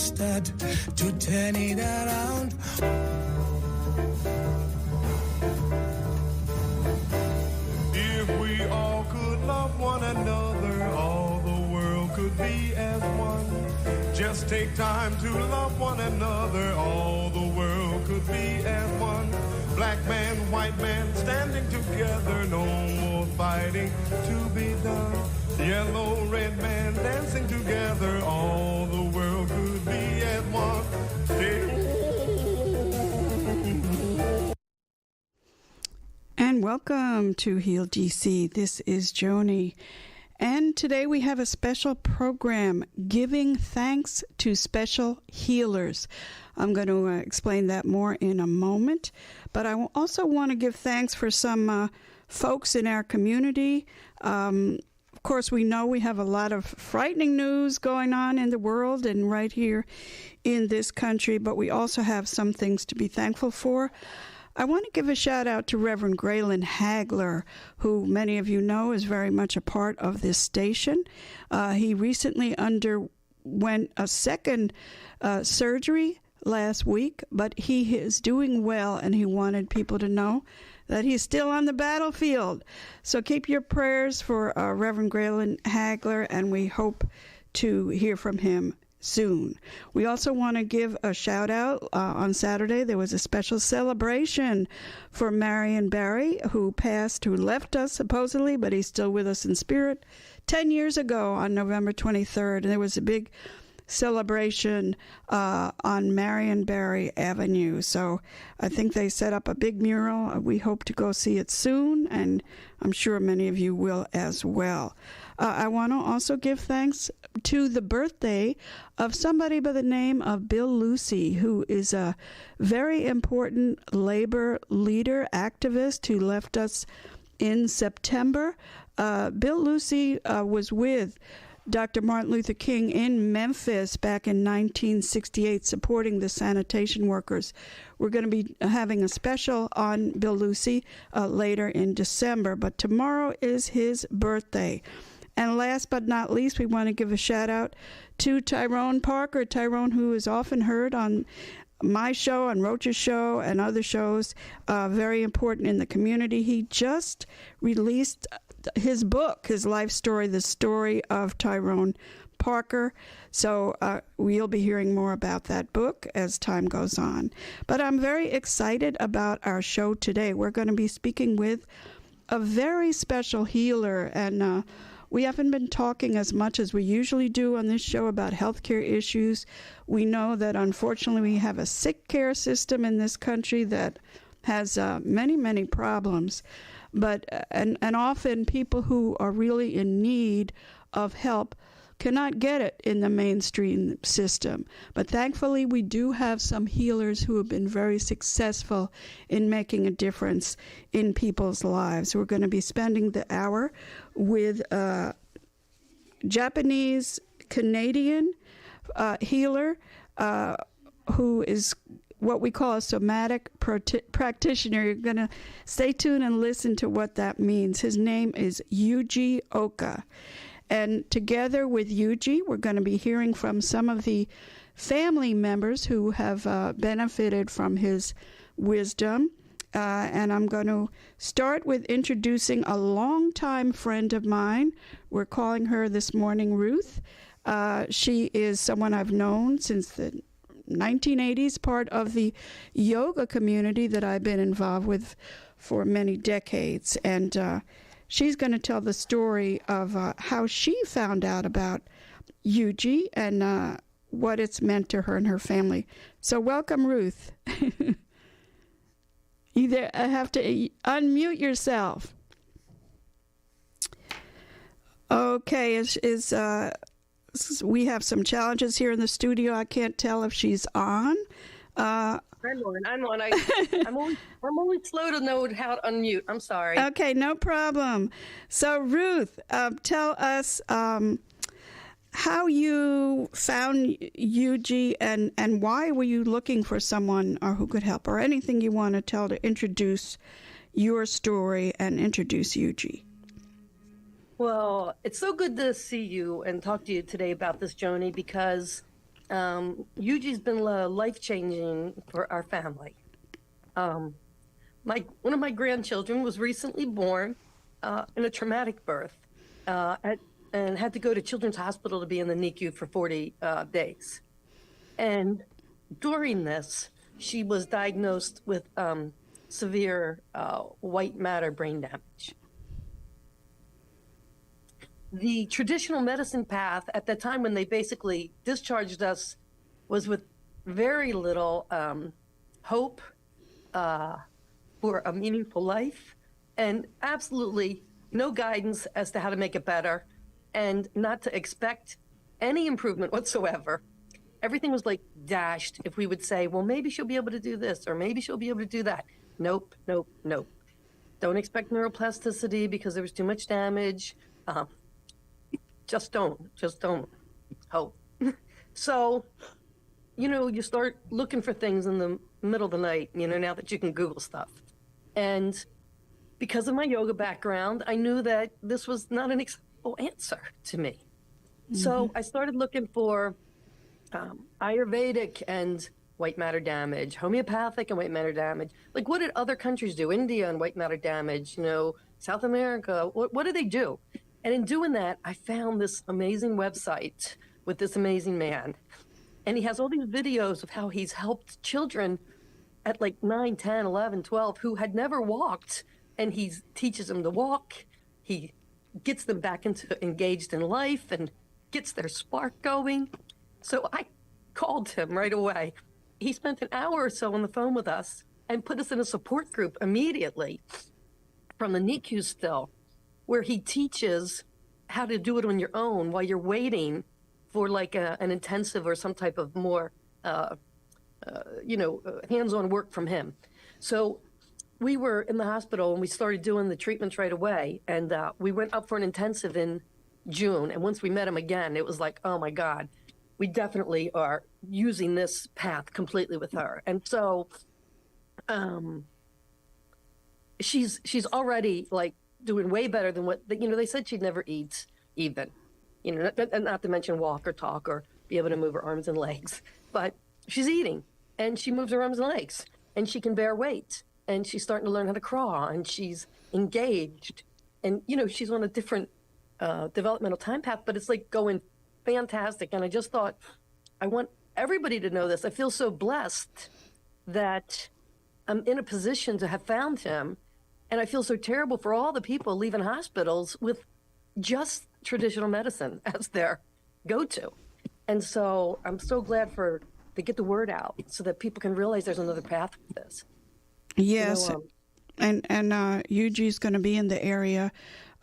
start to turn it around. If we all could love one another, all the world could be as one. Just take time to love one another, all the world could be as one. Black man, white man, standing together, no more fighting to be done. Yellow, red man, dancing together, all the world could be as one. And welcome to Heal DC. This is Joni. And today we have a special program, Giving Thanks to Special Healers. I'm going to explain that more in a moment. But I also want to give thanks for some folks in our community. Of course, we know we have a lot of frightening news going on in the world and right here in this country, but we also have some things to be thankful for. I want to give a shout out to Reverend Graylin Hagler, who many of you know is very much a part of this station. He recently underwent a second surgery last week, but he is doing well, and he wanted people to know that he's still on the battlefield. So keep your prayers for Reverend Graylin Hagler, and we hope to hear from him soon. We also want to give a shout out. On Saturday there was a special celebration for Marion Barry, who left us supposedly, but he's still with us in spirit, 10 years ago on November 23rd. And there was a big celebration on Marion Barry Avenue. So I think they set up a big mural. We hope to go see it soon, and I'm sure many of you will as well. I want to also give thanks to the birthday of somebody by the name of Bill Lucy, who is a very important labor leader, activist, who left us in September. Bill Lucy was with Dr. Martin Luther King in Memphis back in 1968, supporting the sanitation workers. We're going to be having a special on Bill Lucy later in December, but tomorrow is his birthday. And last but not least, we want to give a shout out to Tyrone Parker. Tyrone, who is often heard on my show, on Roach's show, and other shows, very important in the community. He just released his book, his life story, The Story of Tyrone Parker. So we'll be hearing more about that book as time goes on. But I'm very excited about our show today. We're going to be speaking with a very special healer, and we haven't been talking as much as we usually do on this show about healthcare issues. We know that unfortunately we have a sick care system in this country that has many, many problems. But and often people who are really in need of help cannot get it in the mainstream system. But thankfully, we do have some healers who have been very successful in making a difference in people's lives. We're going to be spending the hour with a Japanese-Canadian healer who is what we call a somatic practitioner. You're going to stay tuned and listen to what that means. His name is Yuji Oka. And together with Yuji, we're going to be hearing from some of the family members who have benefited from his wisdom. And I'm going to start with introducing a longtime friend of mine. We're calling her this morning Ruth. She is someone I've known since the 1980s, part of the yoga community that I've been involved with for many decades. And she's going to tell the story of how she found out about Yuji and what it's meant to her and her family. So welcome, Ruth. You have to unmute yourself. Okay, we have some challenges here in the studio. I can't tell if she's on. I'm on. I'm always slow to know how to unmute. I'm sorry. Okay, no problem. So, Ruth, tell us how you found Yuji and why were you looking for someone who could help, or anything you want to tell to introduce your story and introduce Yuji. Well, it's so good to see you and talk to you today about this, Joni, because Yuji's been life-changing for our family. One of my grandchildren was recently born in a traumatic birth and had to go to Children's Hospital to be in the NICU for 40 days. And during this, she was diagnosed with severe white matter brain damage. The traditional medicine path at the time when they basically discharged us was with very little hope for a meaningful life and absolutely no guidance as to how to make it better and not to expect any improvement whatsoever. Everything was like dashed if we would say, well, maybe she'll be able to do this or maybe she'll be able to do that. Nope, nope, nope. Don't expect neuroplasticity because there was too much damage. Just don't hope. So, you start looking for things in the middle of the night, now that you can Google stuff. And because of my yoga background, I knew that this was not an acceptable answer to me. Mm-hmm. So I started looking for Ayurvedic and white matter damage, homeopathic and white matter damage. Like, what did other countries do? India and white matter damage, South America, what do they do? And in doing that, I found this amazing website with this amazing man. And he has all these videos of how he's helped children at like 9, 10, 11, 12 who had never walked. And he teaches them to walk. He gets them back engaged in life and gets their spark going. So I called him right away. He spent an hour or so on the phone with us and put us in a support group immediately from the NICU still, where he teaches how to do it on your own while you're waiting for like an intensive or some type of more, hands-on work from him. So we were in the hospital and we started doing the treatments right away. And we went up for an intensive in June. And once we met him again, it was like, oh my God, we definitely are using this path completely with her. And so she's already like doing way better than what, they said she'd never eat even, not to mention walk or talk or be able to move her arms and legs, but she's eating and she moves her arms and legs and she can bear weight and she's starting to learn how to crawl and she's engaged and, she's on a different developmental time path, but it's like going fantastic. And I just thought, I want everybody to know this. I feel so blessed that I'm in a position to have found him. And I feel so terrible for all the people leaving hospitals with just traditional medicine as their go-to. And so I'm so glad to get the word out so that people can realize there's another path for this. Yes. And Yuji's going to be in the area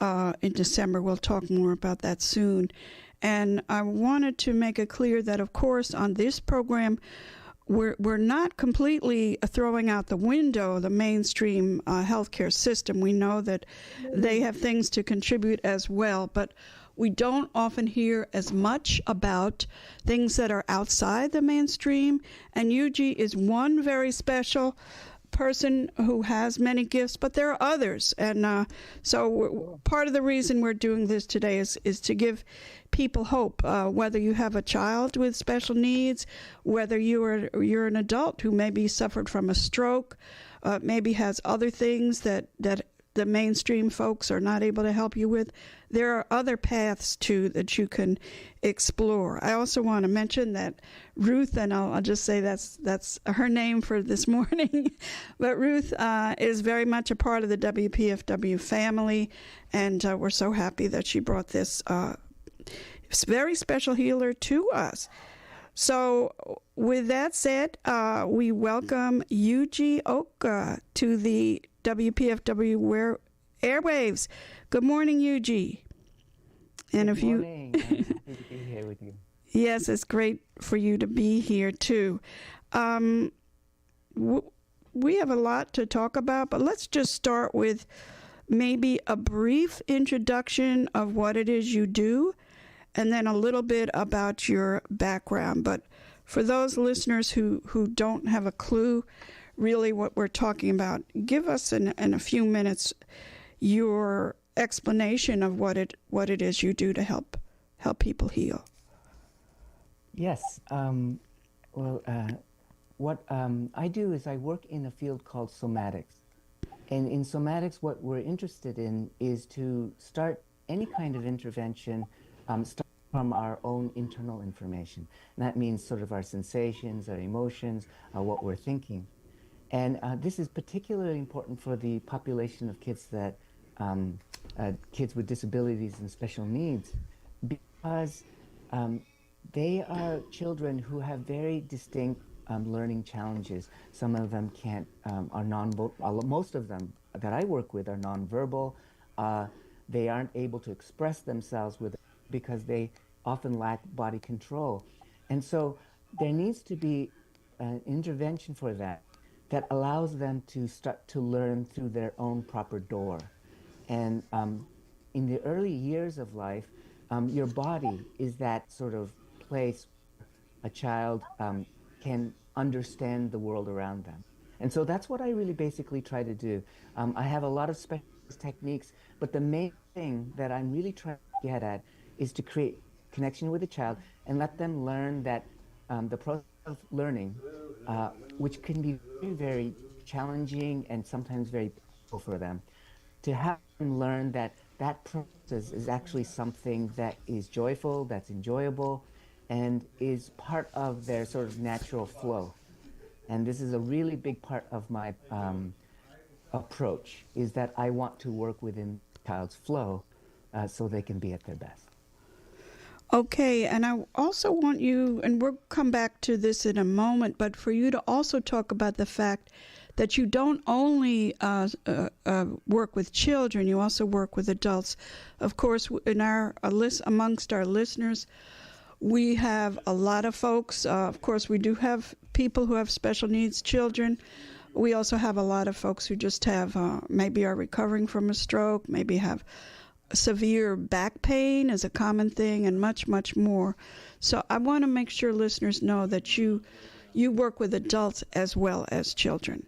in December. We'll talk more about that soon. And I wanted to make it clear that, of course, on this program, we're not completely throwing out the window the mainstream healthcare system. We know that they have things to contribute as well, but we don't often hear as much about things that are outside the mainstream. And Yuji is one very special person who has many gifts, but there are others. And so part of the reason we're doing this today is to give people hope, whether you have a child with special needs, whether you're an adult who maybe suffered from a stroke, maybe has other things that the mainstream folks are not able to help you with. There are other paths too that you can explore. I also want to mention that Ruth, and I'll just say that's her name for this morning, but Ruth is very much a part of the WPFW family, and we're so happy that she brought this very special healer to us. So with that said, we welcome Yuji Oka to the WPFW airwaves. Good morning, Yuji. And Good morning. I'm happy to be here with you. Yes, it's great for you to be here too. We have a lot to talk about, but let's just start with maybe a brief introduction of what it is you do, and then a little bit about your background. But for those listeners who don't have a clue really what we're talking about, give us in a few minutes your explanation of what it is you do to help people heal. Yes. Well, what I do is I work in a field called somatics. And in somatics, what we're interested in is to start any kind of intervention start from our own internal information. And that means sort of our sensations, our emotions, what we're thinking. And this is particularly important for the population of kids that kids with disabilities and special needs, because um, they are children who have very distinct learning challenges. Some of them can't are non most of them that I work with are nonverbal. Uh, they aren't able to express themselves with because they often lack body control, and so there needs to be an intervention for that that allows them to start to learn through their own proper door. And in the early years of life, your body is that sort of place where a child can understand the world around them. And so that's what I really basically try to do. I have a lot of special techniques, but the main thing that I'm really trying to get at is to create connection with the child and let them learn that the process of learning, which can be very, very challenging and sometimes very painful for them, to have them learn that that process is actually something that is joyful, that's enjoyable, and is part of their sort of natural flow. And this is a really big part of my approach, is that I want to work within the child's flow so they can be at their best. Okay, and I also want you, and we'll come back to this in a moment, but for you to also talk about the fact that you don't only work with children, you also work with adults. Of course, in our list, amongst our listeners, we have a lot of folks. Of course, we do have people who have special needs, children. We also have a lot of folks who just have maybe are recovering from a stroke, maybe have severe back pain is a common thing, and much, much more. So I want to make sure listeners know that you work with adults as well as children,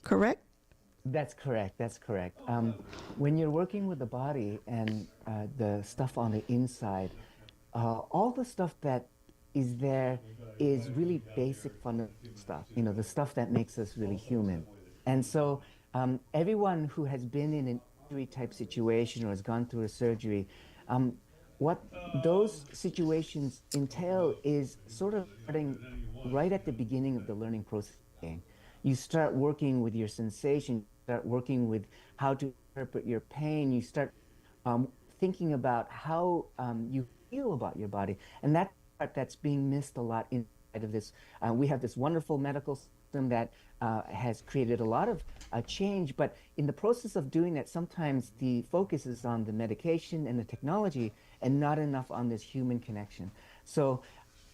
correct? That's correct. That's correct. When you're working with the body and the stuff on the inside, all the stuff that is there is really basic fundamental stuff, the stuff that makes us really human. And so everyone who has been in an injury type situation or has gone through a surgery, what those situations entail is sort of starting right at the beginning of the learning process. You start working with your sensation, start working with how to interpret your pain, you start thinking about how you feel about your body. And that part that's being missed a lot inside of this. We have this wonderful medical system that has created a lot of change, but in the process of doing that, sometimes the focus is on the medication and the technology and not enough on this human connection. So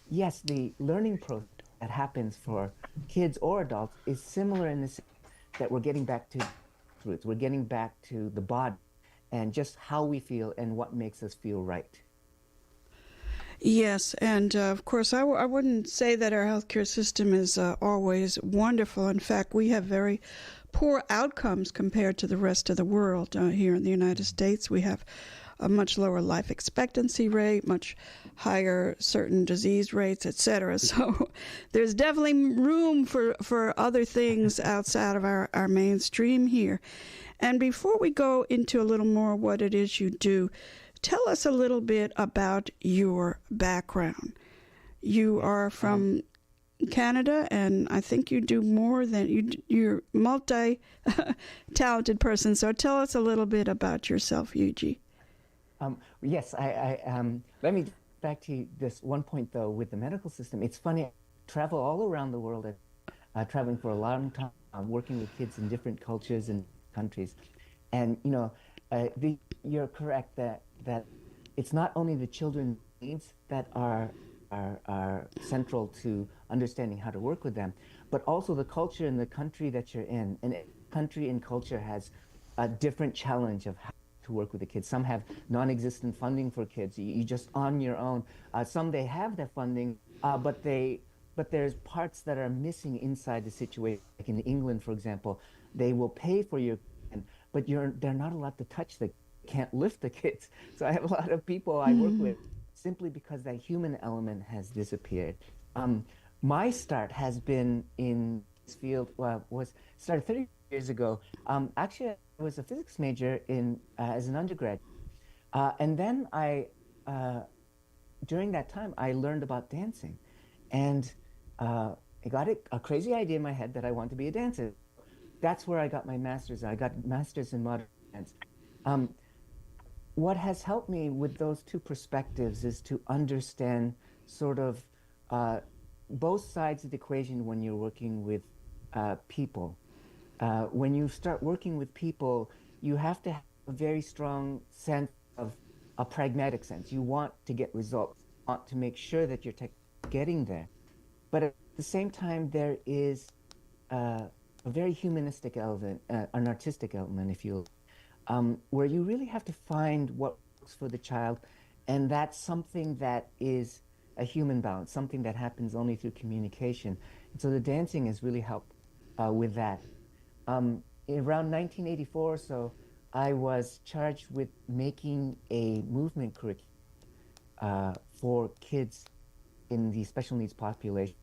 yes, the learning process that happens for kids or adults is similar in the sense that we're getting back to roots. We're getting back to the body and just how we feel and what makes us feel right. Yes, and of course, I wouldn't say that our healthcare system is always wonderful. In fact, we have very poor outcomes compared to the rest of the world. Here in the United States, we have a much lower life expectancy rate, much higher certain disease rates, etc. So there's definitely room for other things outside of our mainstream here. And before we go into a little more what it is you do, tell us a little bit about your background. You are from Canada, and I think you do more than you're multi-talented person. So tell us a little bit about yourself, Yuji. Yes, let me back to this one point though with the medical system. It's funny, I travel all around the world, traveling for a long time, working with kids in different cultures and countries, and you're correct that it's not only the children's needs that are central to understanding how to work with them, but also the culture and the country that you're in. And country and culture has a different challenge of how to work with the kids. Some have non-existent funding for kids. You just on your own. Some they have that funding, but there's parts that are missing inside the situation. Like in England, for example, they will pay for your, but they're not allowed to touch the, can't lift the kids. So I have a lot of people I work with simply because that human element has disappeared. My start has been in this field, was started 30 years ago. Actually, I was a physics major in as an undergrad. And then during that time, I learned about dancing. And I got a crazy idea in my head that I want to be a dancer. That's where I got my master's. I got master's in modern dance. Um, what has helped me with those two perspectives is to understand sort of uh, both sides of the equation when you're working with people. When you start working with people, you have to have a very strong sense of a pragmatic sense. You want to get results, you want to make sure that you're getting there. But at the same time, there is a very humanistic element, an artistic element, if you will, where you really have to find what works for the child. And that's something that is a human balance, something that happens only through communication. And so the dancing has really helped with that. Around 1984 or so, I was charged with making a movement curriculum for kids in the special needs population.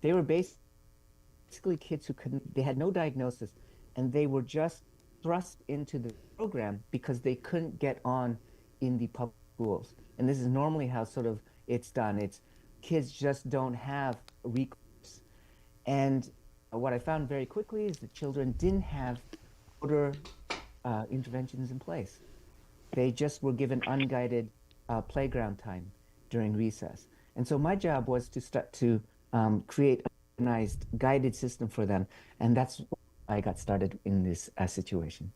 They were basically kids who they had no diagnosis, and they were just thrust into the program because they couldn't get on in the public schools. And this is normally how sort of it's done. It's kids just don't have recourse. And what I found very quickly is that children didn't have motor interventions in place. They just were given unguided playground time during recess. And so my job was to start to create a organized, guided system for them. And that's why I got started in this situation.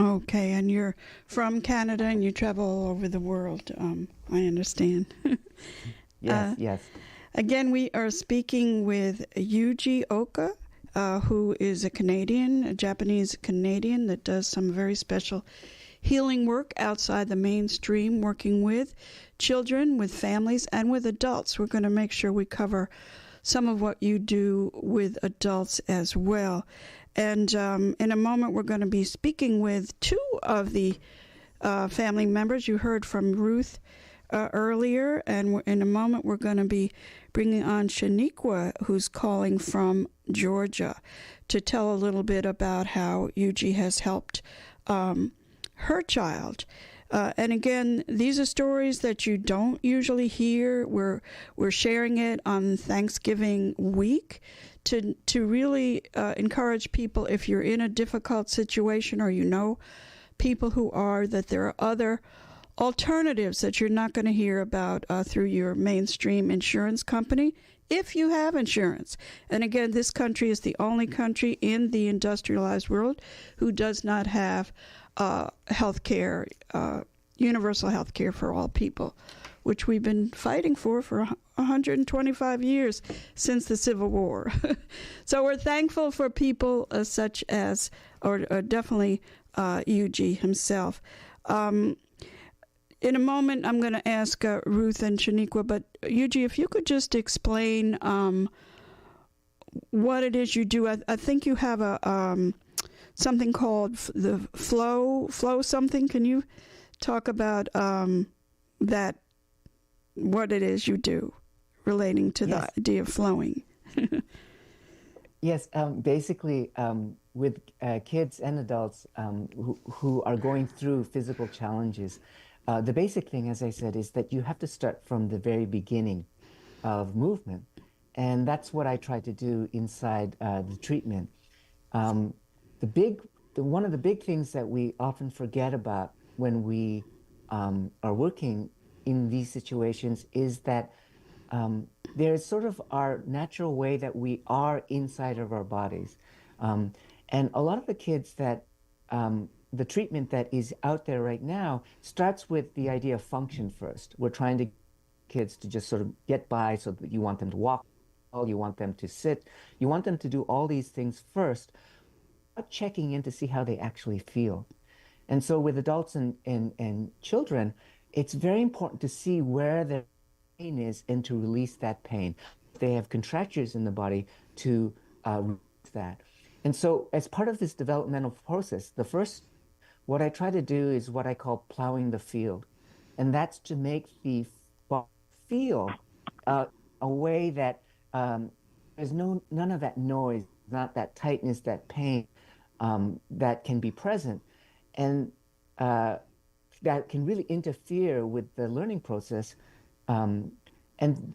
Okay, and you're from Canada and you travel all over the world. I understand. Yes, yes. Again, we are speaking with Yuji Oka, who is a Canadian, a Japanese Canadian that does some very special healing work outside the mainstream, working with children, with families, and with adults. We're going to make sure we cover some of what you do with adults as well. And in a moment, we're going to be speaking with two of the family members. You heard from Ruth earlier, and in a moment, we're going to be bringing on Shaniqua, who's calling from Georgia, to tell a little bit about how Yuji has helped her child. And again, these are stories that you don't usually hear. We're sharing it on Thanksgiving week to really encourage people, if you're in a difficult situation or you know people who are, that there are other alternatives that you're not going to hear about through your mainstream insurance company, if you have insurance. And again, this country is the only country in the industrialized world who does not have health care, universal health care for all people, which we've been fighting for 125 years since the Civil War. So we're thankful for people such as, or definitely Yuji himself. In a moment, I'm going to ask Ruth and Shaniqua, but Yuji, if you could just explain what it is you do. I think you have a something called the flow something. Can you talk about that, what it is you do relating to the idea of flowing? Yes, basically, with kids and adults who are going through physical challenges, the basic thing, as I said, is that you have to start from the very beginning of movement. And that's what I try to do inside the treatment. One of the big things that we often forget about when we are working in these situations is that there's sort of our natural way that we are inside of our bodies. And a lot of the kids that the treatment that is out there right now starts with the idea of function first. We're trying to get kids to just sort of get by, so that you want them to walk, you want them to sit, you want them to do all these things first, without checking in to see how they actually feel. And so with adults and children, it's very important to see where their pain is and to release that pain. If they have contractures in the body, to release that. And so as part of this developmental process, what I try to do is what I call plowing the field. And that's to make the feel a way that there's none of that noise, not that tightness, that pain that can be present, and that can really interfere with the learning process. And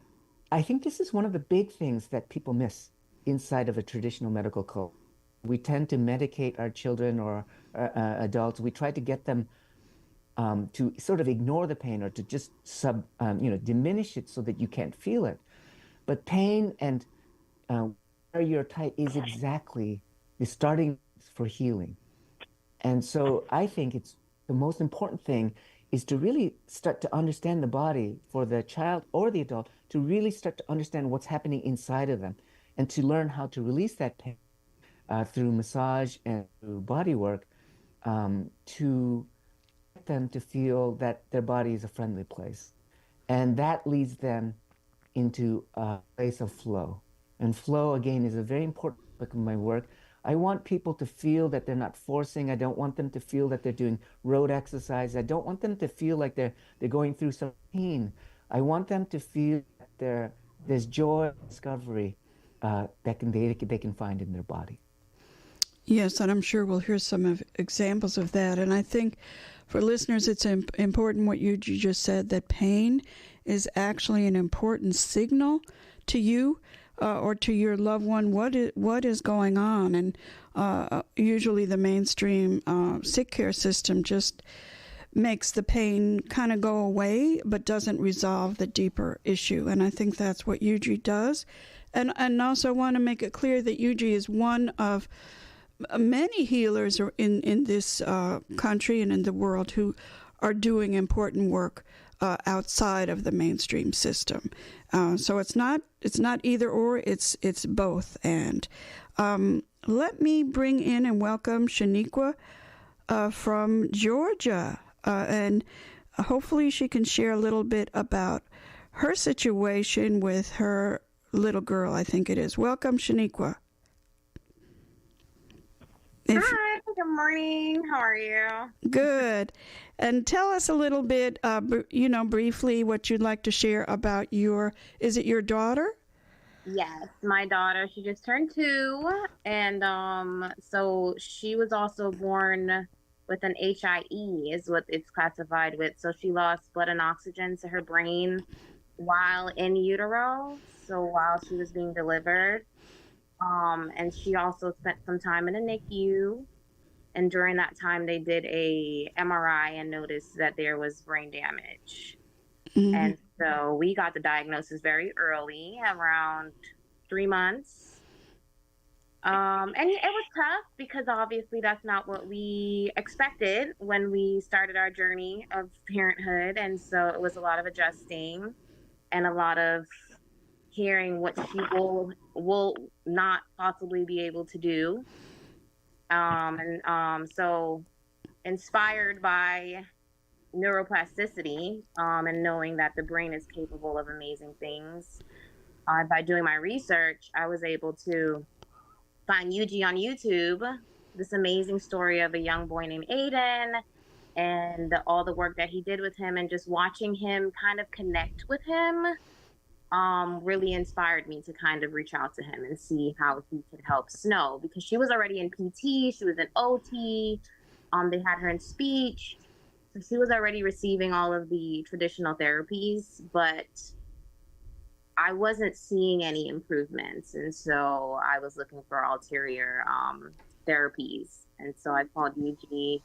I think this is one of the big things that people miss inside of a traditional medical code. We tend to medicate our children or adults. We try to get them to sort of ignore the pain or to just diminish it so that you can't feel it. But pain and where you're tight is exactly the starting for healing. And so I think it's the most important thing is to really start to understand the body for the child or the adult, to really start to understand what's happening inside of them and to learn how to release that pain through massage and through body work to get them to feel that their body is a friendly place. And that leads them into a place of flow. And flow, again, is a very important aspect of my work. I want people to feel that they're not forcing. I don't want them to feel that they're doing road exercise. I don't want them to feel like they're going through some pain. I want them to feel that there's joy, discovery that they can find in their body. Yes, and I'm sure we'll hear some examples of that. And I think for listeners, it's important what you just said, that pain is actually an important signal to you or to your loved one what is going on. And usually the mainstream sick care system just makes the pain kind of go away but doesn't resolve the deeper issue. And I think that's what Yuji does. And also want to make it clear that Yuji is one of many healers in this country and in the world who are doing important work outside of the mainstream system. So it's not either or, it's both. And let me bring in and welcome Shaniqua from Georgia, and hopefully she can share a little bit about her situation with her little girl, I think it is. Welcome, Shaniqua. Hi, good morning. How are you? Good. And tell us a little bit, briefly what you'd like to share about is it your daughter? Yes, my daughter. She just turned 2, and so she was also born with an HIE, is what it's classified with. So she lost blood and oxygen to her brain while in utero, so while she was being delivered. And she also spent some time in a NICU. And during that time, they did a MRI and noticed that there was brain damage. Mm-hmm. And so we got the diagnosis very early, around 3 months. And it was tough because obviously that's not what we expected when we started our journey of parenthood. And so it was a lot of adjusting and a lot of hearing what she will not possibly be able to do. So inspired by neuroplasticity and knowing that the brain is capable of amazing things, by doing my research, I was able to find Yuji on YouTube, this amazing story of a young boy named Aiden and all the work that he did with him, and just watching him kind of connect with him really inspired me to kind of reach out to him and see how he could help Snow, because she was already in PT, she was in OT, they had her in speech, so she was already receiving all of the traditional therapies, but I wasn't seeing any improvements, and so I was looking for ulterior therapies, and so I called Yuji.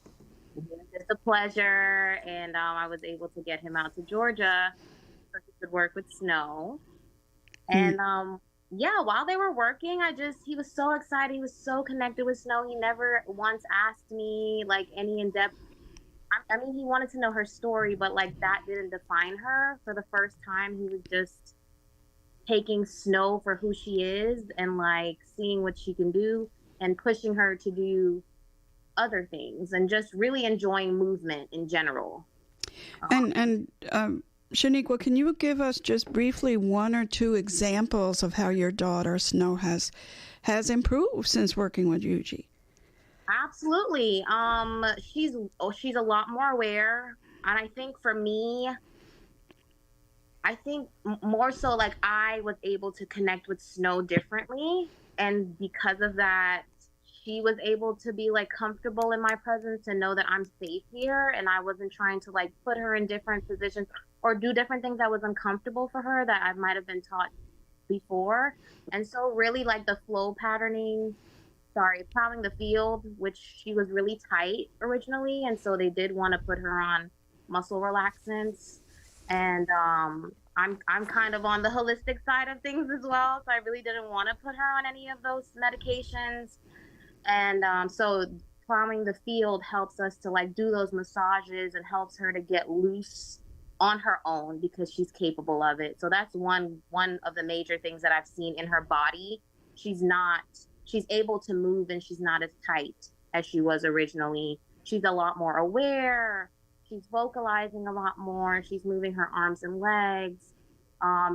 It was just a pleasure, and I was able to get him out to Georgia so he could work with Snow. And while they were working, he was so excited. He was so connected with Snow. He never once asked me like any in-depth. I mean, he wanted to know her story, but like that didn't define her. For the first time, he was just taking Snow for who she is and like seeing what she can do and pushing her to do other things and just really enjoying movement in general. And Shaniqua, can you give us just briefly 1 or 2 examples of how your daughter Snow has improved since working with Yuji? Absolutely. She's a lot more aware, and I think for me, I think more so like I was able to connect with Snow differently. And because of that, she was able to be like comfortable in my presence and know that I'm safe here. And I wasn't trying to like put her in different positions or do different things that was uncomfortable for her that I might have been taught before. And so, really, like the flow patterning, sorry, plowing the field, which she was really tight originally. And so, they did want to put her on muscle relaxants. And I'm kind of on the holistic side of things as well. So I really didn't want to put her on any of those medications. And so plowing the field helps us to like do those massages and helps her to get loose on her own because she's capable of it. So that's one of the major things that I've seen in her body. She's able to move and she's not as tight as she was originally. She's a lot more aware. She's vocalizing a lot more. She's moving her arms and legs.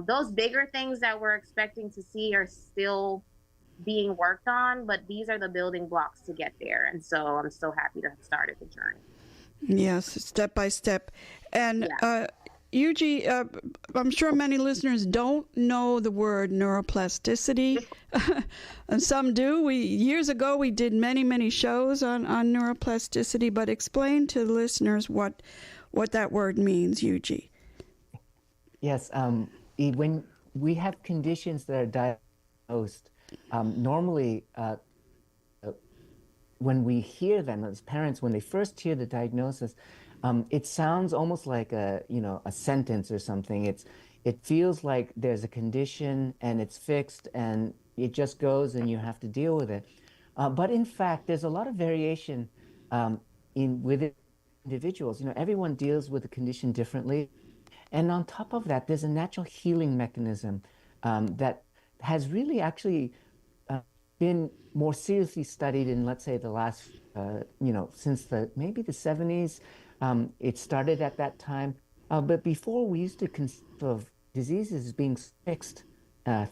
Those bigger things that we're expecting to see are still being worked on, but these are the building blocks to get there. And so I'm so happy to have started the journey. Yes, step by step. And Yeah. Yuji, I'm sure many listeners don't know the word neuroplasticity. And some do. Years ago, we did many shows on neuroplasticity, but explain to the listeners what that word means, Yuji. Yes, when we have conditions that are diagnosed, normally when we hear them as parents, when they first hear the diagnosis, it sounds almost like a sentence or something. It feels like there's a condition and it's fixed and it just goes and you have to deal with it. But in fact, there's a lot of variation within individuals. Everyone deals with the condition differently. And on top of that, there's a natural healing mechanism that has really actually been more seriously studied in, let's say, the last, since maybe the 70s. It started at that time. But before, we used to conceive of diseases as being fixed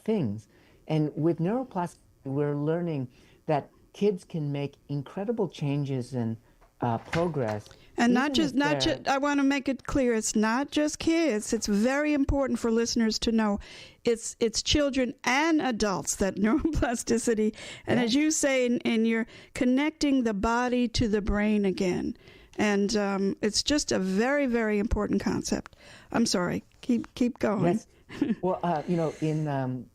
things. And with neuroplasticity, we're learning that kids can make incredible changes and progress. And not just, I want to make it clear, it's not just kids. It's very important for listeners to know it's children and adults that neuroplasticity, and as you say, in you're connecting the body to the brain again. And it's just a very, very important concept. I'm sorry. Keep going. Yes. Well, in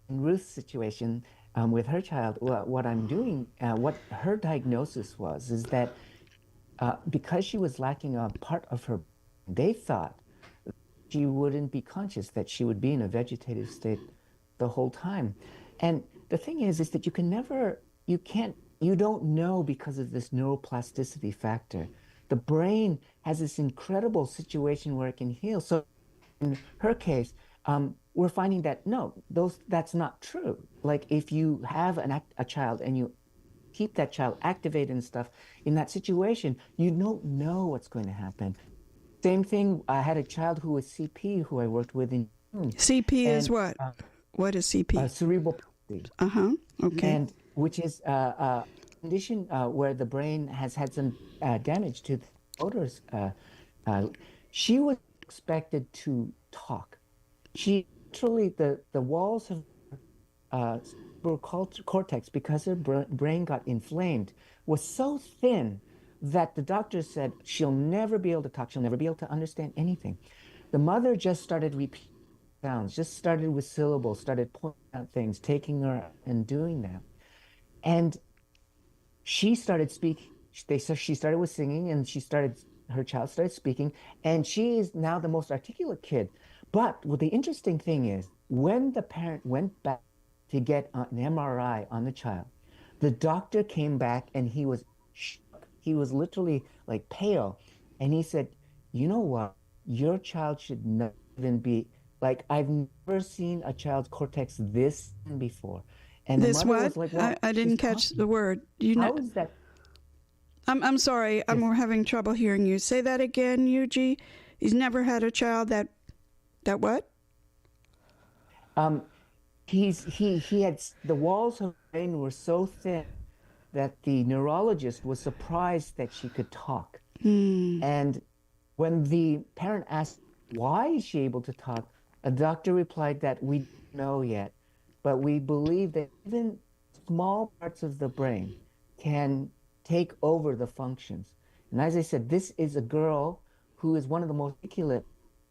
Ruth's situation with her child, what I'm doing, what her diagnosis is that because she was lacking a part of her, they thought she wouldn't be conscious, that she would be in a vegetative state the whole time. And the thing is that you don't know because of this neuroplasticity factor. The brain has this incredible situation where it can heal. So in her case, we're finding that that's not true. Like if you have a child and you keep that child activated and stuff, in that situation, you don't know what's going to happen. Same thing, I had a child who was CP who I worked with in June. CP is what? What is CP? Cerebral palsy. Okay. And which is a condition where the brain has had some damage to the motors. She was expected to talk. She literally, the walls of cerebral cortex, because her brain got inflamed, was so thin that the doctor said she'll never be able to talk, she'll never be able to understand anything. The mother just started repeating sounds, just started with syllables, started pointing out things, taking her and doing that. And she started speaking. She started with singing, and her child started speaking, and she is now the most articulate kid. But what the interesting thing is, when the parent went back to get an MRI on the child, the doctor came back and he was shook. He was literally like pale. And he said, you know what? Your child should not even be, like, I've never seen a child's cortex this thin before. And this the mother what? was like, well, I didn't catch the word. How is that? I'm sorry. I'm having trouble hearing you. Say that again, Yuji. He's never had a child that what? He had, the walls of the brain were so thin that the neurologist was surprised that she could talk. And when the parent asked why is she able to talk? A doctor replied that we don't know yet, but we believe that even small parts of the brain can take over the functions. And as I said, this is a girl who is one of the most articulate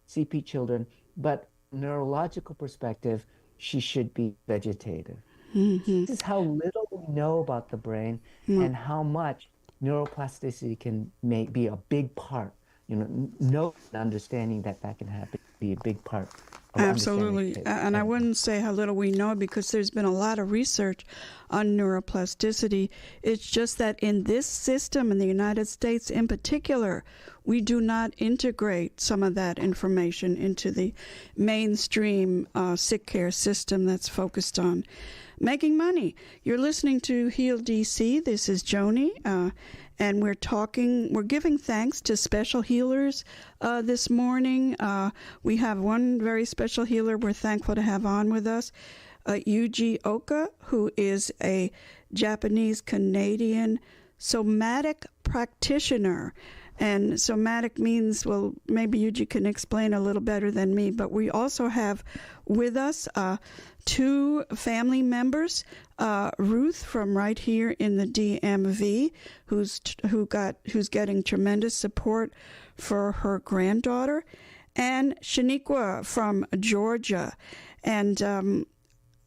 CP children, but neurological perspective, she should be vegetative. This is how little we know about the brain and how much neuroplasticity can be a big part. No understanding that can happen, be a big part of Absolutely. understanding. And I wouldn't say how little we know because there's been a lot of research on neuroplasticity. It's just that in this system, in the United States in particular, we do not integrate some of that information into the mainstream sick care system that's focused on making money. You're listening to Heal DC. This is Joni, and we're giving thanks to special healers this morning. We have one very special healer we're thankful to have on with us, Yuji Oka, who is a Japanese-Canadian somatic practitioner. And somatic means, well, maybe Yuji can explain a little better than me, but we also have with us two family members, Ruth from right here in the DMV, who's getting tremendous support for her granddaughter, and Shaniqua from Georgia. And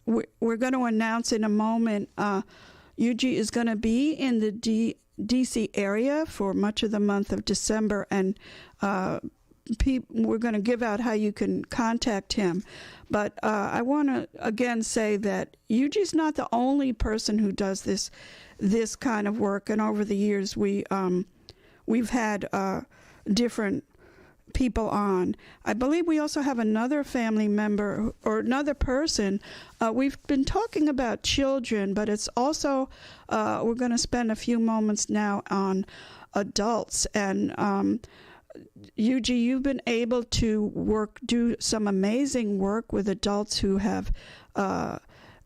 we're going to announce in a moment, Yuji is going to be in the DC area for much of the month of December, and we're going to give out how you can contact him. But I want to again say that Yuji's not the only person who does this kind of work, and over the years we've had different people on. I believe we also have another family member or another person. We've been talking about children, but it's also we're going to spend a few moments now on adults. And Yuji, you've been able to do some amazing work with adults who have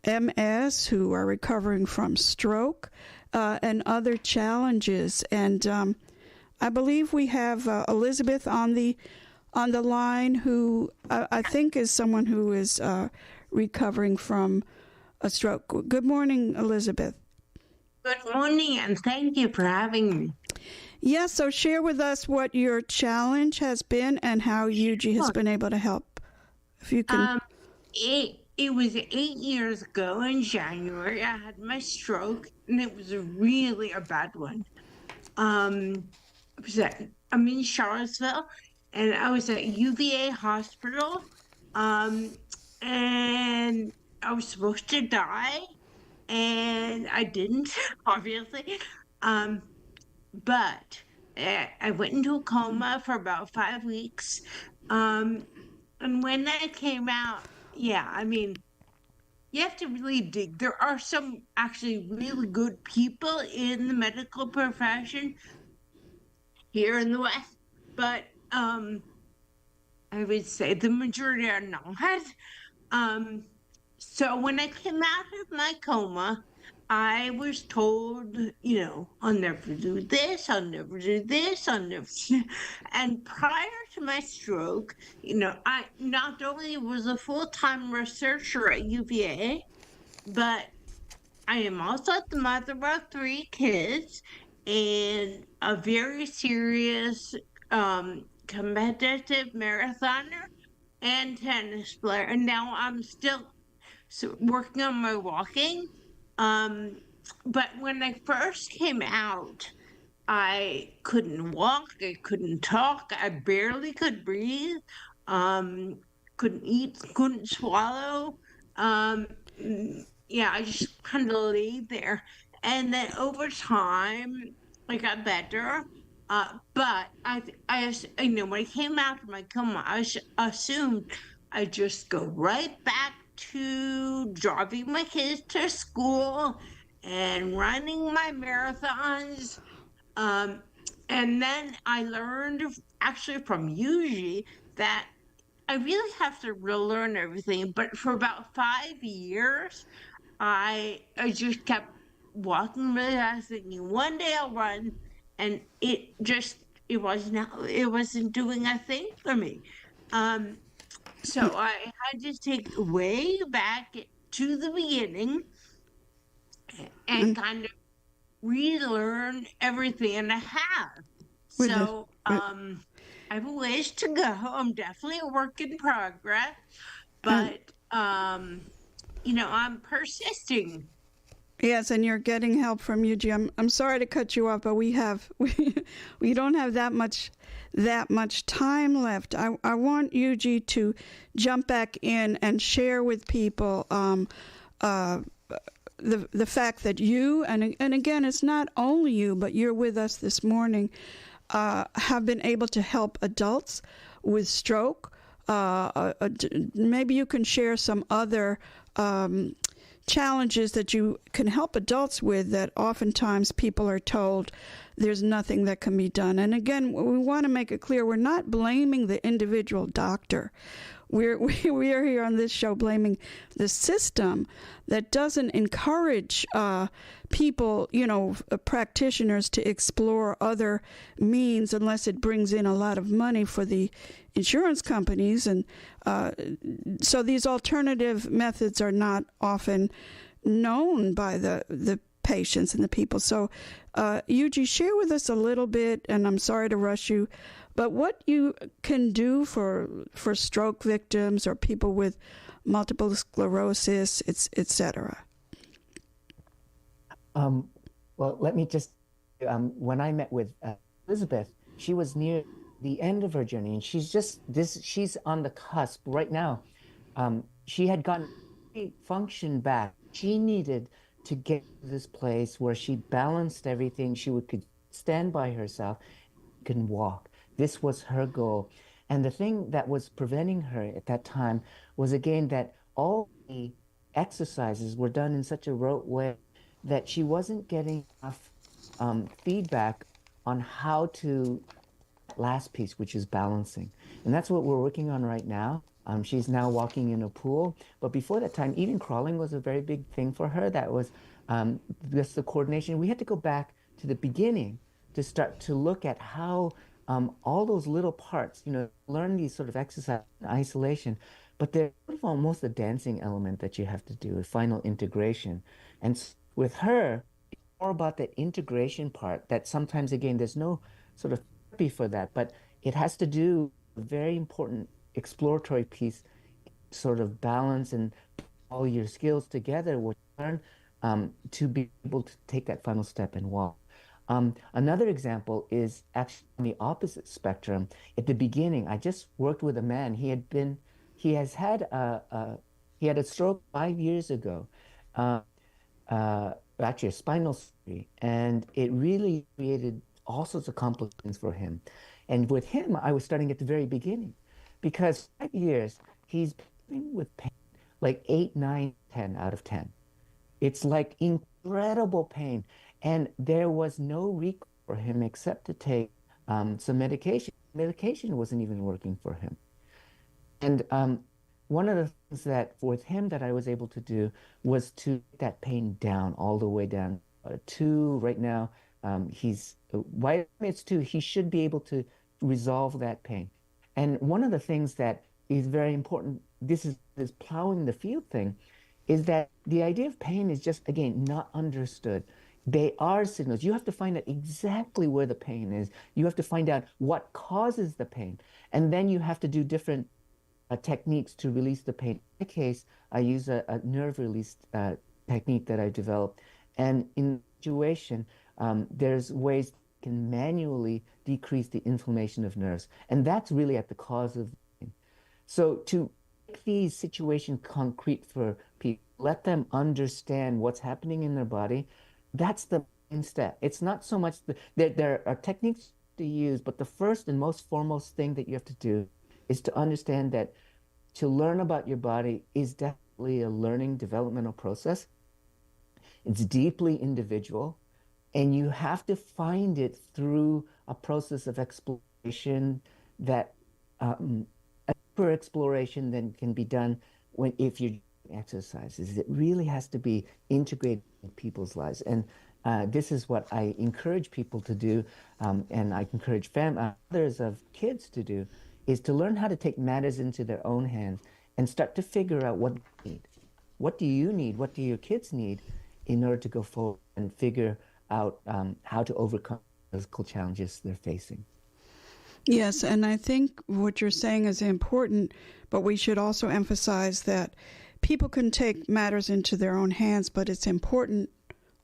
MS, who are recovering from stroke, and other challenges. And I believe we have Elizabeth on the line, who I think is someone who is recovering from a stroke. Good morning, Elizabeth. Good morning, and thank you for having me. Yes, so share with us what your challenge has been and how Yuji has been able to help. If you can. It was 8 years ago in January. I had my stroke, and it was really a bad one. I'm in Charlottesville, and I was at UVA Hospital, and I was supposed to die, and I didn't, obviously. But I went into a coma for about 5 weeks. And when I came out, you have to really dig. There are some actually really good people in the medical profession here in the West, but I would say the majority are not. So when I came out of my coma, I was told, I'll never do this, I'll never do this, I'll never. And prior to my stroke, I not only was a full-time researcher at UVA, but I am also the mother of 3 kids and a very serious competitive marathoner and tennis player. And now I'm still working on my walking. But when I first came out, I couldn't walk, I couldn't talk, I barely could breathe, couldn't eat, couldn't swallow. I just kind of laid there. And then over time, I got better. But I when I came out of my coma, I assumed I'd just go right back to driving my kids to school and running my marathons. And then I learned actually from Yuji that I really have to relearn everything. But for about 5 years, I just kept walking really fast, thinking one day I'll run, and it wasn't doing a thing for me. Um, so I had to take way back to the beginning and kind of relearn everything and I have. with the So I have a ways to go. I'm definitely a work in progress, and but I'm persisting. yes, and you're getting help from Yuji. I'm sorry to cut you off, but we don't have that much time left. I want Yuji to jump back in and share with people the fact that you and again, it's not only you, but you're with us this morning, have been able to help adults with stroke. Maybe you can share some other challenges that you can help adults with that oftentimes people are told there's nothing that can be done. And again, we want to make it clear we're not blaming the individual doctor. We are here on this show blaming the system that doesn't encourage people, practitioners to explore other means unless it brings in a lot of money for the insurance companies. And so these alternative methods are not often known by the patients and the people. So Yuji, share with us a little bit, and I'm sorry to rush you, but what you can do for stroke victims or people with multiple sclerosis, et cetera. Well, let me just, when I met with Elizabeth, she was near the end of her journey, and she's on the cusp right now. She had gotten function back. She needed to get to this place where she balanced everything. She could stand by herself, can walk. This was her goal. And the thing that was preventing her at that time was, again, that all the exercises were done in such a rote way that she wasn't getting enough feedback on how to last piece, which is balancing. And that's what we're working on right now. She's now walking in a pool. But before that time, even crawling was a very big thing for her. That was just the coordination. We had to go back to the beginning to start to look at how all those little parts, learn these sort of exercise in isolation. But there's almost a dancing element that you have to do, a final integration. And with her, it's more about that integration part that sometimes, again, there's no sort of therapy for that, but it has to do with a very important exploratory piece, sort of balance and all your skills together, which you learn to be able to take that final step and walk. Another example is actually on the opposite spectrum. At the beginning, I just worked with a man. He had a stroke 5 years ago, actually a spinal surgery, and it really created all sorts of complications for him. And with him, I was starting at the very beginning, because 5 years he's been with pain, like 8, 9, 10 out of 10. It's like incredible pain. And there was no recourse for him except to take some medication. Medication wasn't even working for him. And one of the things that with him that I was able to do was to get that pain down, all the way down. 2 right now, he's, why it's 2, he should be able to resolve that pain. And one of the things that is very important, this plowing the field thing, is that the idea of pain is just, again, not understood. They are signals. You have to find out exactly where the pain is. You have to find out what causes the pain. And then you have to do different techniques to release the pain. In my case, I use a nerve release technique that I developed. And in situation, there's ways you can manually decrease the inflammation of nerves. And that's really at the cause of the pain. So to make these situations concrete for people, let them understand what's happening in their body, that's the main step. It's not so much there are techniques to use, but the first and most foremost thing that you have to do is to understand that to learn about your body is definitely a learning developmental process. It's deeply individual, and you have to find it through a process of exploration that a deeper exploration than can be done if you're doing exercises. It really has to be integrated in people's lives. And this is what I encourage people to do, and I encourage others of kids to do, is to learn how to take matters into their own hands and start to figure out what they need. What do you need? What do your kids need in order to go forward and figure out how to overcome physical challenges they're facing? Yes, and I think what you're saying is important, but we should also emphasize that people can take matters into their own hands, but it's important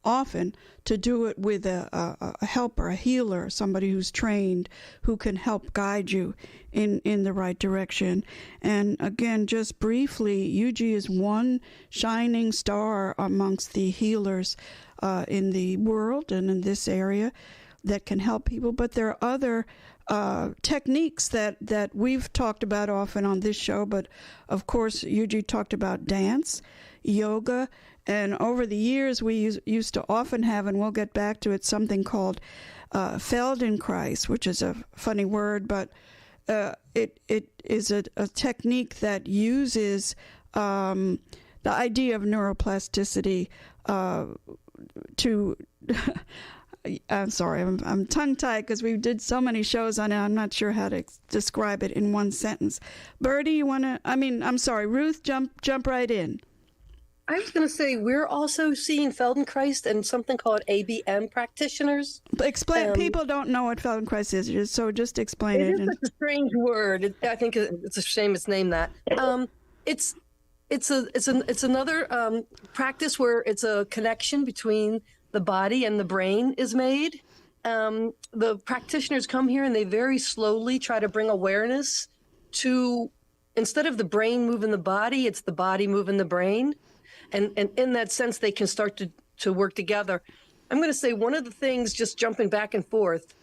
often to do it with a helper, a healer, somebody who's trained, who can help guide you in the right direction. And again, just briefly, Yuji is one shining star amongst the healers in the world and in this area that can help people. But there are other techniques that we've talked about often on this show. But of course, Yuji talked about dance, yoga, and over the years we used to often have, and we'll get back to it, something called Feldenkrais, which is a funny word, but it is a technique that uses the idea of neuroplasticity to I'm sorry, I'm tongue-tied because we did so many shows on it. I'm not sure how to describe it in one sentence. Bertie, you want to? I'm sorry, Ruth, jump right in. I was going to say, we're also seeing Feldenkrais and something called ABM practitioners. Explain. People don't know what Feldenkrais is, so just explain it. It is such a strange word. I think it's a shame it's named that. It's another practice where it's a connection between the body and the brain is made. The practitioners come here and they very slowly try to bring awareness to, instead of the brain moving the body, it's the body moving the brain. And in that sense, they can start to work together. I'm going to say one of the things, just jumping back and forth,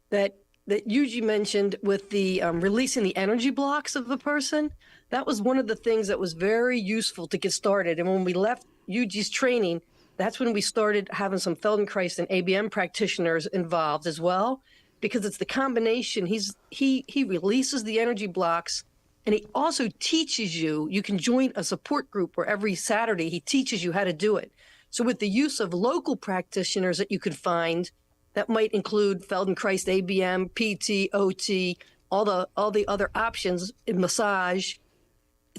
that Yuji mentioned with the releasing the energy blocks of the person, that was one of the things that was very useful to get started. And when we left Yuji's training, that's when we started having some Feldenkrais and ABM practitioners involved as well, because it's the combination. He releases the energy blocks, and he also teaches you. You can join a support group where every Saturday he teaches you how to do it. So with the use of local practitioners that you could find, that might include Feldenkrais, ABM, PT, OT, all the other options in massage,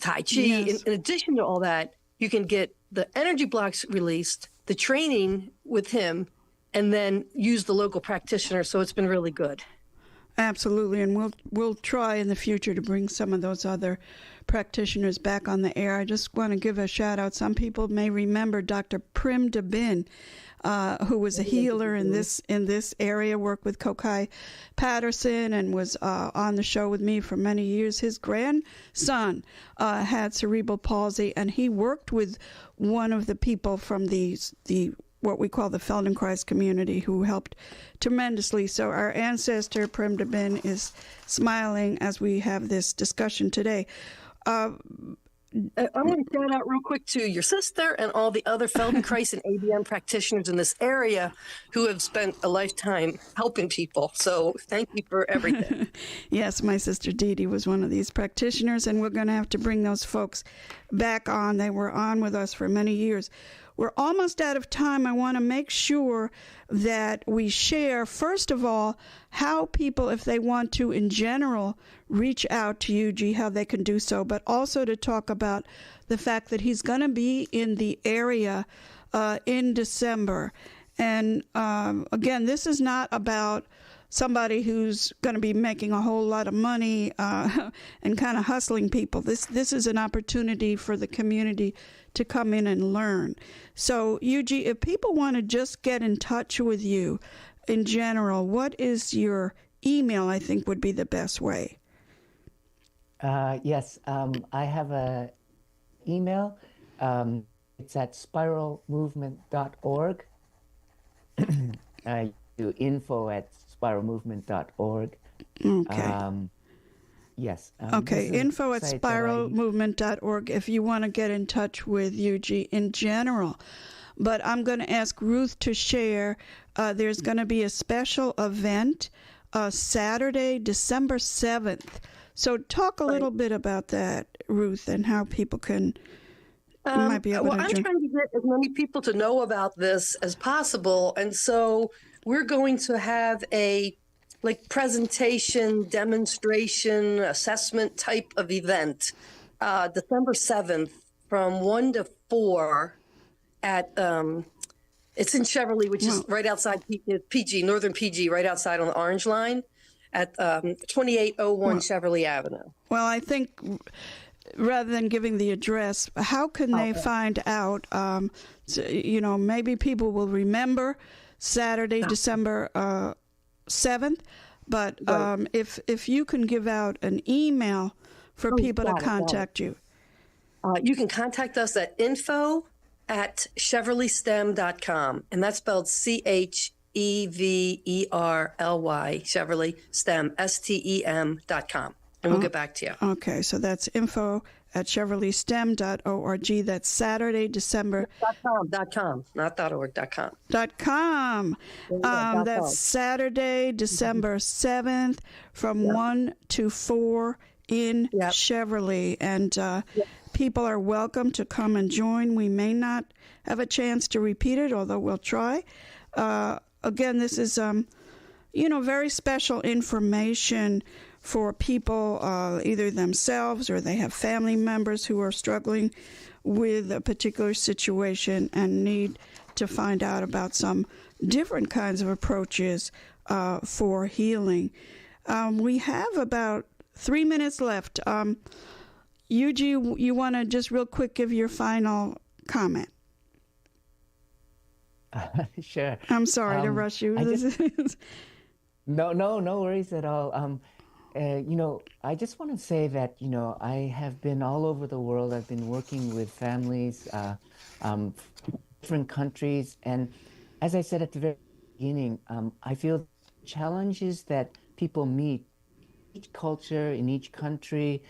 Tai Chi. Yes. In addition to all that, you can get the energy blocks released, the training with him, and then use the local practitioner. So it's been really good. Absolutely, and we'll try in the future to bring some of those other practitioners back on the air. I just want to give a shout out. Some people may remember Dr. Prim Dabin, who was a healer in this area, worked with Kokai Patterson, and was on the show with me for many years. His grandson had cerebral palsy, and he worked with one of the people from the what we call the Feldenkrais community, who helped tremendously. So our ancestor, Prim Dabin, is smiling as we have this discussion today. I want to shout out real quick to your sister and all the other Feldenkrais and ABM practitioners in this area who have spent a lifetime helping people. So thank you for everything. Yes, my sister Dee Dee was one of these practitioners, and we're going to have to bring those folks back on. They were on with us for many years. We're almost out of time. I want to make sure that we share, first of all, how people, if they want to, in general, reach out to Yuji, how they can do so, but also to talk about the fact that he's going to be in the area in December. And again, this is not about somebody who's going to be making a whole lot of money and kind of hustling people. This is an opportunity for the community to come in and learn. So, Yuji, if people want to just get in touch with you in general, what is your email? I think would be the best way. Yes, I have a email. It's at spiralmovement.org. I do info@spiralmovement.org. Okay. Yes. Okay, info at spiralmovement.org if you want to get in touch with Yuji in general. But I'm going to ask Ruth to share. There's going to be a special event Saturday, December 7th. So talk a little bit about that, Ruth, and how people can might be able to. I'm trying to get as many people to know about this as possible. And so we're going to have a like presentation, demonstration, assessment type of event. December 7th from 1 to 4 at it's in Cheverly, which is right outside PG, Northern PG, right outside on the Orange Line at 2801 Cheverly Avenue. Well, I think rather than giving the address, how can they find out? Maybe people will remember Saturday, December 7th, but if you can give out an email for people to contact you. You can contact us at info@cheverlystem.com, and that's spelled CHEVERLY, Cheverly STEM, STEM.com. And we'll get back to you. Okay, so that's info@cheverlystem.org. That's Saturday, December... .com, not .org, .com. .com. That's Saturday, December 7th from 1 to 4 in Cheverly. And people are welcome to come and join. We may not have a chance to repeat it, although we'll try. Again, this is, very special information for people, either themselves or they have family members who are struggling with a particular situation and need to find out about some different kinds of approaches for healing. We have about 3 minutes left. Yuji, you want to just real quick give your final comment? Sure. I'm sorry to rush you. No worries at all. I just want to say that, I have been all over the world. I've been working with families, different countries. And as I said at the very beginning, I feel challenges that people meet, each culture in each country,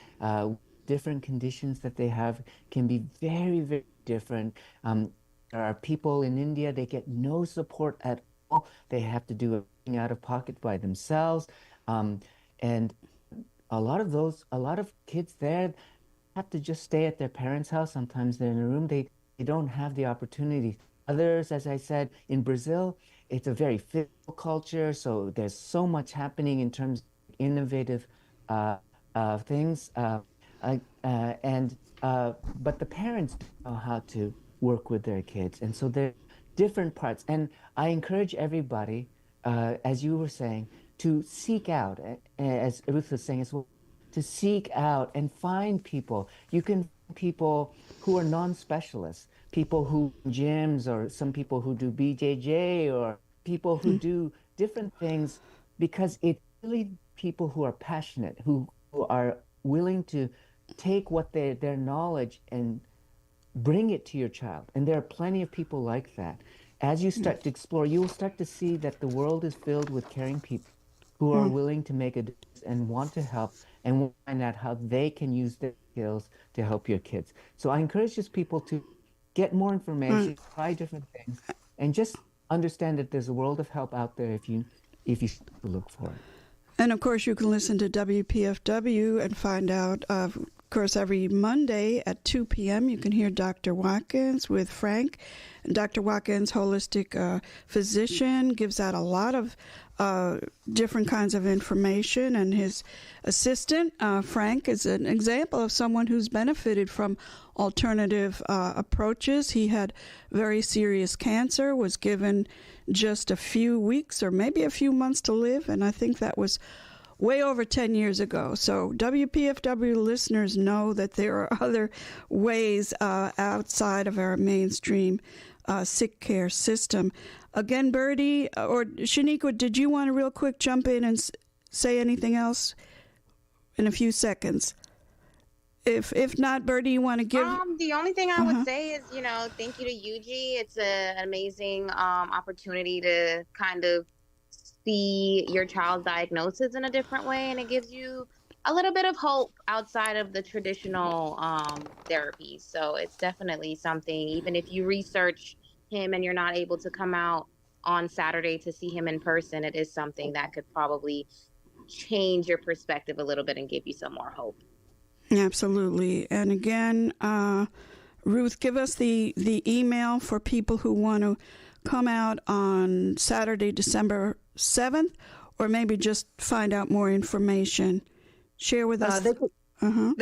different conditions that they have can be very, very different. There are people in India, they get no support at all. They have to do everything out of pocket by themselves. And a lot of kids there have to just stay at their parents' house. Sometimes they're in a room. They don't have the opportunity. Others, as I said, in Brazil, it's a very physical culture. So there's so much happening in terms of innovative things. But the parents don't know how to work with their kids. And so there are different parts. And I encourage everybody, as you were saying, to seek out, as Ruth was saying as well, to seek out and find people. You can find people who are non-specialists, people who gyms, or some people who do BJJ, or people who do different things, because it's really people who are passionate, who are willing to take what their knowledge and bring it to your child. And there are plenty of people like that. As you start to explore, you will start to see that the world is filled with caring people who are willing to make a difference and want to help and find out how they can use their skills to help your kids. So I encourage just people to get more information, try different things, and just understand that there's a world of help out there if you look for it. And of course, you can listen to WPFW and find out, of course, every Monday at 2 p.m. you can hear Dr. Watkins with Frank. And Dr. Watkins, holistic physician, gives out a lot of different kinds of information. And his assistant, Frank, is an example of someone who's benefited from alternative approaches. He had very serious cancer, was given just a few weeks or maybe a few months to live, and I think that was way over 10 years ago. So WPFW listeners know that there are other ways outside of our mainstream sick care system. Again, Birdie or Shaniqua, did you want to real quick jump in and say anything else in a few seconds? If not, Birdie, you want to give... The only thing I would say is, thank you to Yuji. It's an amazing opportunity to kind of see your child's diagnosis in a different way, and it gives you a little bit of hope outside of the traditional therapies. So it's definitely something, even if you research him and you're not able to come out on Saturday to see him in person, it is something that could probably change your perspective a little bit and give you some more hope. Absolutely. And again, Ruth, give us the email for people who want to come out on Saturday, December 7th, or maybe just find out more information? Share with us. They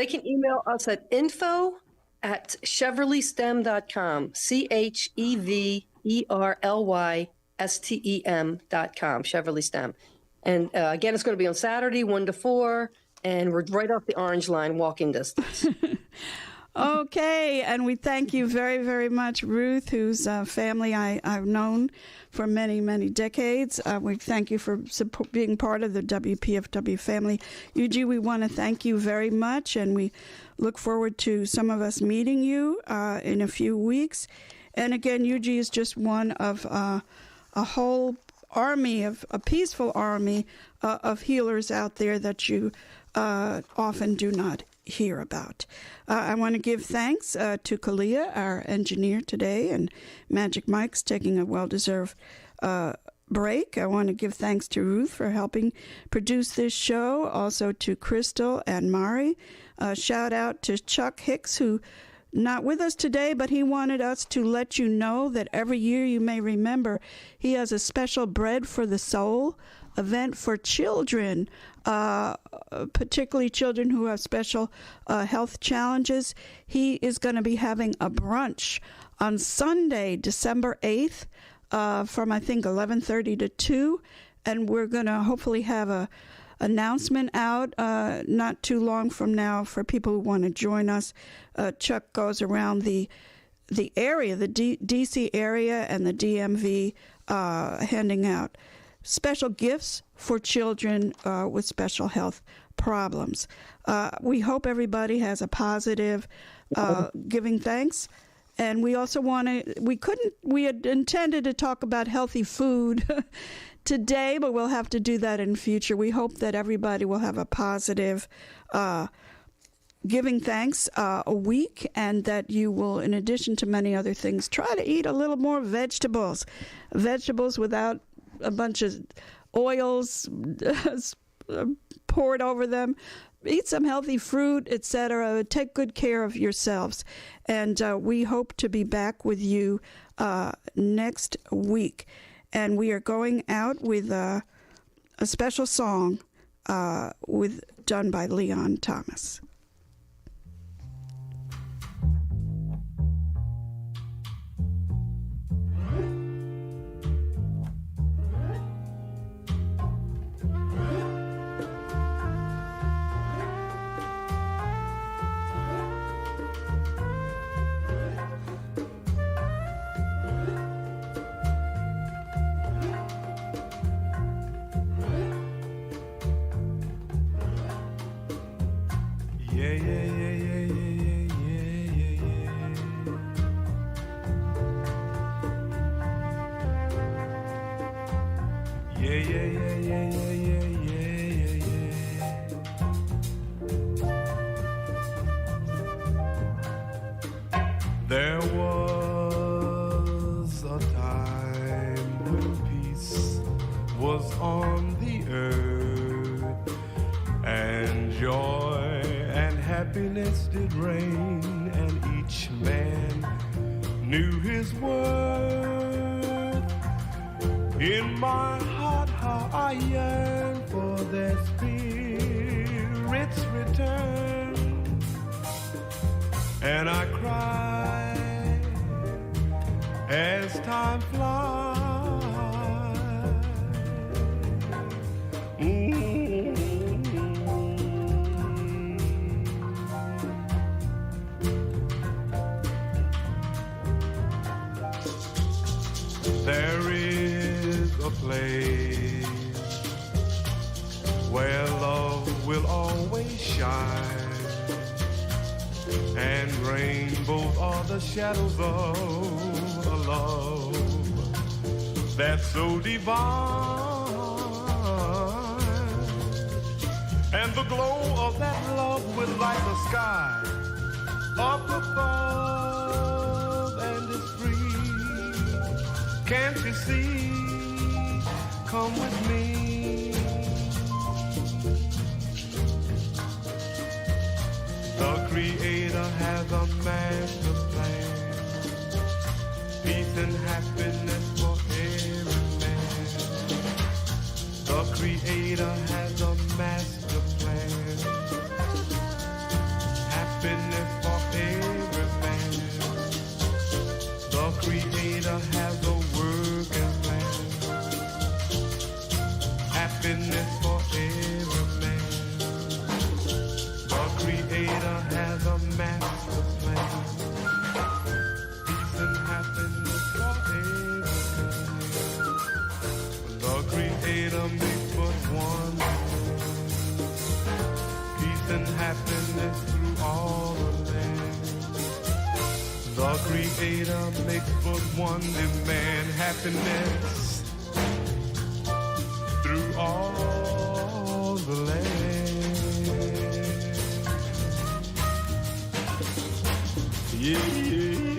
can email us at info@chevrolystem.com, ChevrolysStem.com, Chevrolet STEM. And again, it's going to be on Saturday, 1 to 4, and we're right off the Orange Line, walking distance. Okay, and we thank you very, very much, Ruth, whose family I've known for many, many decades. We thank you for being part of the WPFW family. Yuji, we want to thank you very much, and we look forward to some of us meeting you in a few weeks. And again, Yuji is just one of a whole army, a peaceful army of healers out there that you often do not hear about. I want to give thanks to Kalia, our engineer today, and Magic Mike's taking a well-deserved break. I want to give thanks to Ruth for helping produce this show, also to Crystal and Mari. Shout out to Chuck Hicks, who not with us today, but he wanted us to let you know that every year, you may remember, he has a special Bread for the Soul event for children, particularly children who have special health challenges. He is going to be having a brunch on Sunday, December 8th, from I think 11:30 to 2, and we're going to hopefully have a announcement out not too long from now for people who want to join us. Chuck goes around the area, the DC area and the DMV, handing out special gifts for children with special health problems. We hope everybody has a positive giving thanks. And we also we had intended to talk about healthy food today, but we'll have to do that in future. We hope that everybody will have a positive giving thanks a week, and that you will, in addition to many other things, try to eat a little more vegetables without a bunch of oils poured over them. Eat some healthy fruit, etc. Take good care of yourselves. And we hope to be back with you next week. And we are going out with a special song done by Leon Thomas. There was a time when peace was on the earth, and joy and happiness did reign, and each man knew his worth. In my heart, how I yearn for their spirit's return, and I cry as time flies. There is a place where love will always shine, and rainbows are the shadows of a love that's so divine, and the glow of that love will light the sky up above, and it's free. Can't you see? Come with me. The Creator has a master plan, peace and happiness for every man. The Creator A creator makes but one demand: happiness through all the land. Yeah.